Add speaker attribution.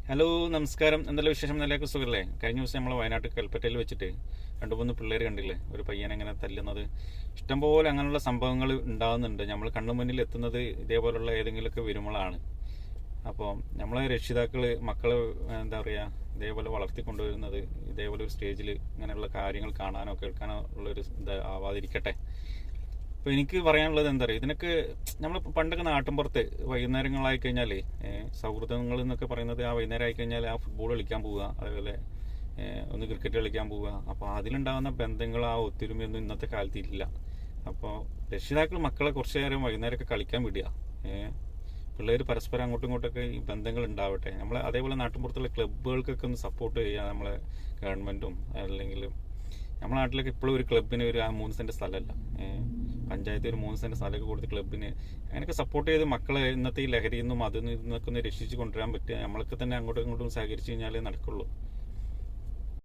Speaker 1: Hello, നമസ്കാരം. എന്തെല്ലാം വിശേഷം? നിലയൊക്കെ സുഖല്ലേ? കഴിഞ്ഞ ദിവസം നമ്മൾ വയനാട്ടിൽ കൽപ്പറ്റയിൽ വെച്ചിട്ട് രണ്ട് മൂന്ന് പിള്ളേർ കണ്ടില്ലേ, ഒരു പയ്യനെ എങ്ങനെ തല്ലുന്നത്. ഇഷ്ടംപോലെ അങ്ങനെയുള്ള സംഭവങ്ങൾ ഉണ്ടാകുന്നുണ്ട്. നമ്മൾ കണ്ണു മുന്നിൽ എത്തുന്നത് ഇതേപോലുള്ള ഏതെങ്കിലുമൊക്കെ വരുമ്പോഴാണ്. അപ്പോൾ നമ്മളെ രക്ഷിതാക്കൾ മക്കളെ എന്താ പറയുക, ഇതേപോലെ വളർത്തിക്കൊണ്ടുവരുന്നത് ഇതേപോലെ ഒരു സ്റ്റേജിൽ ഇങ്ങനെയുള്ള കാര്യങ്ങൾ കാണാനോ കേൾക്കാനോ ഉള്ളൊരു ഇത് ആവാതിരിക്കട്ടെ. അപ്പോൾ എനിക്ക് പറയാനുള്ളത് എന്താ പറയുക, ഇതിനൊക്കെ നമ്മൾ പണ്ടൊക്കെ നാട്ടിൻപുറത്ത് വൈകുന്നേരങ്ങളായി കഴിഞ്ഞാൽ സൗഹൃദങ്ങൾ എന്നൊക്കെ പറയുന്നത് ആ വൈകുന്നേരം ആയി കഴിഞ്ഞാൽ ആ ഫുട്ബോൾ കളിക്കാൻ പോവുക, അതേപോലെ ഒന്ന് ക്രിക്കറ്റ് കളിക്കാൻ പോവുക. അപ്പോൾ അതിലുണ്ടാകുന്ന ബന്ധങ്ങൾ, ആ ഒത്തൊരുമയൊന്നും ഇന്നത്തെ കാലത്ത് ഇല്ല. അപ്പോൾ രക്ഷിതാക്കൾ മക്കളെ കുറച്ച് നേരം വൈകുന്നേരമൊക്കെ കളിക്കാൻ വിടുക. പിള്ളേർ പരസ്പരം അങ്ങോട്ടും ഇങ്ങോട്ടൊക്കെ ഈ ബന്ധങ്ങൾ ഉണ്ടാവട്ടെ. നമ്മൾ അതേപോലെ നാട്ടിൻപുറത്തുള്ള ക്ലബ്ബുകൾക്കൊക്കെ ഒന്ന് സപ്പോർട്ട് ചെയ്യുക, നമ്മളെ ഗവൺമെൻറ്റും. അല്ലെങ്കിൽ നമ്മുടെ നാട്ടിലൊക്കെ ഇപ്പോഴും ഒരു ക്ലബിന് ഒരു 3 സെൻറ്റ് സ്ഥലമല്ല, പഞ്ചായത്ത് ഒരു 3 സെൻറ്റ് സ്ഥലമൊക്കെ കൊടുത്ത് ക്ലബിന് അങ്ങനെയൊക്കെ സപ്പോർട്ട് ചെയ്ത് മക്കളെ ഇന്നത്തെ ഈ ലഹരിയിൽ നിന്നും അതിൽ നിന്നൊക്കെ ഒന്ന് രക്ഷിച്ച് കൊണ്ടുവരാൻ പറ്റുക. നമ്മളൊക്കെ തന്നെ അങ്ങോട്ടും ഇങ്ങോട്ടും സഹകരിച്ച് കഴിഞ്ഞാലേ നടക്കുള്ളൂ.